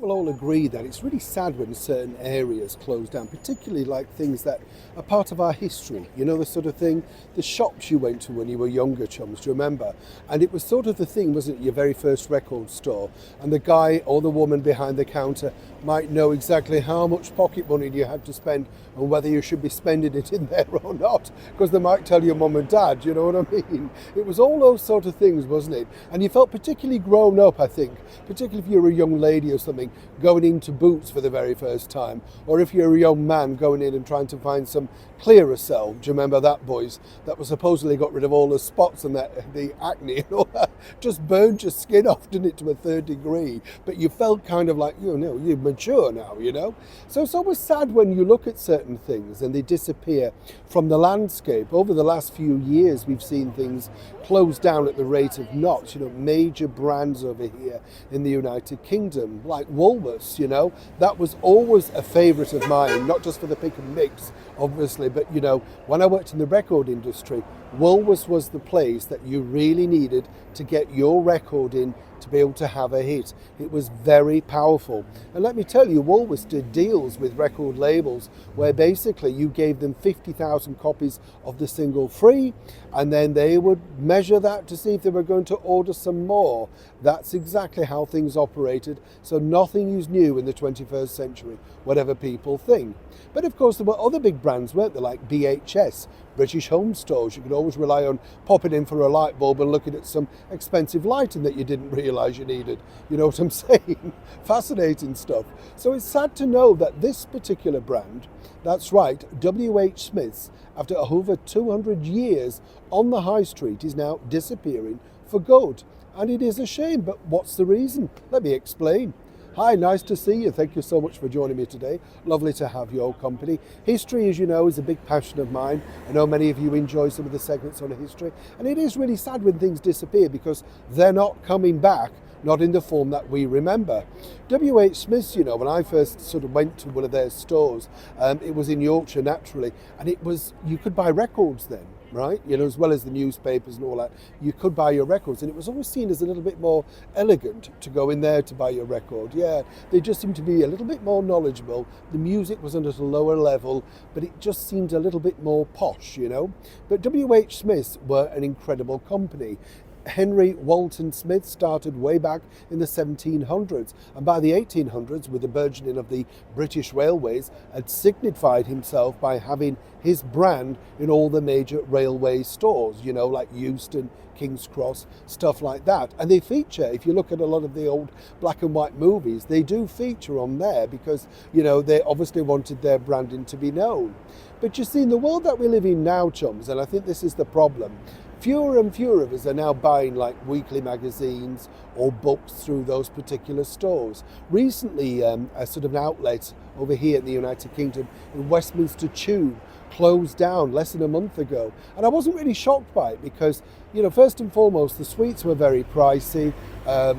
we'll all agree that it's really sad when certain areas close down, particularly like things that are part of our history. You know, the sort of thing, the shops you went to when you were younger, chums, do you remember? And it was sort of the thing, wasn't it, your very first record store, and the guy or the woman behind the counter might know exactly how much pocket money you had to spend and whether you should be spending it in there or not, because they might tell your mum and dad, you know what I mean? It was all those sort of things, wasn't it? And you felt particularly grown up, I think, particularly if you're a young lady or something, going into Boots for the very first time, or if you're a young man going in and trying to find some clearer cell. Do you remember that, boys? That was supposedly got rid of all the spots and the acne and all that. Just burned your skin off, didn't it, to a third degree? But you felt kind of like, you know, you're mature now, you know? So it's always sad when you look at certain things and they disappear from the landscape. Over the last few years, we've seen things close down at the rate of knots. You know, major brands over here in the United Kingdom, like Woolworths, you know, that was always a favourite of mine, not just for the pick and mix, obviously, but, you know, when I worked in the record industry, Woolworths was the place that you really needed to get your record in to be able to have a hit. It was very powerful. And let me tell you, Woolworths did deals with record labels where basically you gave them 50,000 copies of the single free, and then they would measure that to see if they were going to order some more. That's exactly how things operated. So nothing is new in the 21st century, whatever people think. But of course there were other big brands, weren't there, like BHS, British Home Stores. You could always rely on popping in for a light bulb and looking at some expensive lighting that you didn't realise you needed. You know what I'm saying? Fascinating stuff. So it's sad to know that this particular brand, that's right, WHSmith, after over 200 years on the high street, is now disappearing for good. And it is a shame, but what's the reason? Let me explain. Hi, nice to see you. Thank you so much for joining me today. Lovely to have your company. History, as you know, is a big passion of mine. I know many of you enjoy some of the segments on history, and it is really sad when things disappear because they're not coming back, not in the form that we remember. WHSmith, you know, when I first sort of went to one of their stores, it was in Yorkshire naturally, and it was, you could buy records then, right? You know, as well as the newspapers and all that, you could buy your records, and it was always seen as a little bit more elegant to go in there to buy your record. Yeah, they just seemed to be a little bit more knowledgeable. The music was at a lower level, but it just seemed a little bit more posh, you know. But WHSmith were an incredible company. Henry Walton Smith started way back in the 1700s, and by the 1800s, with the burgeoning of the British Railways, had signified himself by having his brand in all the major railway stores, you know, like Euston, King's Cross, stuff like that. And they feature, if you look at a lot of the old black and white movies, they do feature on there because, you know, they obviously wanted their branding to be known. But you see, in the world that we live in now, chums, and I think this is the problem, fewer and fewer of us are now buying like weekly magazines or books through those particular stores. Recently, a sort of an outlet over here in the United Kingdom in Westminster Tube closed down less than a month ago. And I wasn't really shocked by it because, you know, first and foremost, the sweets were very pricey.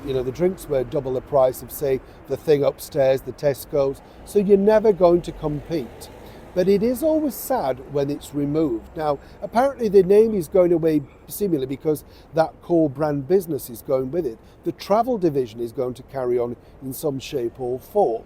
You know, the drinks were double the price of, say, the thing upstairs, the Tesco's. So you're never going to compete. But it is always sad when it's removed. Now, apparently the name is going away seemingly because that core brand business is going with it. The travel division is going to carry on in some shape or form.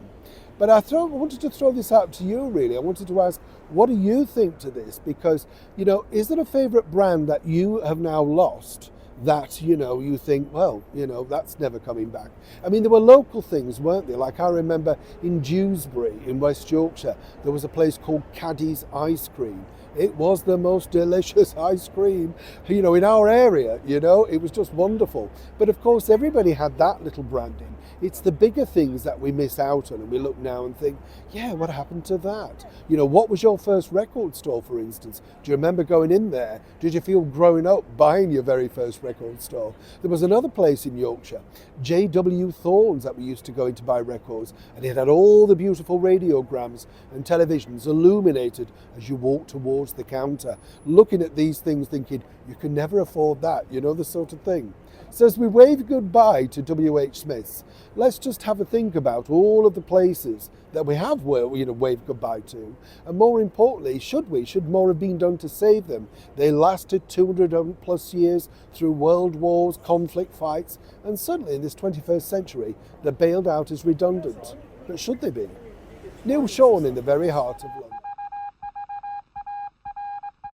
But I wanted to throw this out to you, really. I wanted to ask, what do you think to this? Because, you know, is there a favourite brand that you have now lost that, you know, you think, well, you know, that's never coming back? I mean, there were local things, weren't there? Like I remember in Dewsbury in West Yorkshire, there was a place called Caddy's Ice Cream. It was the most delicious ice cream, you know, in our area, you know, it was just wonderful. But of course, everybody had that little branding. It's the bigger things that we miss out on, and we look now and think, yeah, what happened to that? You know, what was your first record store, for instance? Do you remember going in there? Did you feel growing up buying your very first record store? There was another place in Yorkshire, J.W. Thorne's, that we used to go in to buy records, and it had all the beautiful radiograms and televisions illuminated as you walked towards towards the counter, looking at these things thinking, you can never afford that, you know, the sort of thing. So as we wave goodbye to WHSmiths, let's just have a think about all of the places that we have waved goodbye to, and more importantly, should more have been done to save them? They lasted 200 plus years through world wars, conflict fights, and suddenly in this 21st century, they're bailed out as redundant. But should they be? Neil Sean in the very heart of London.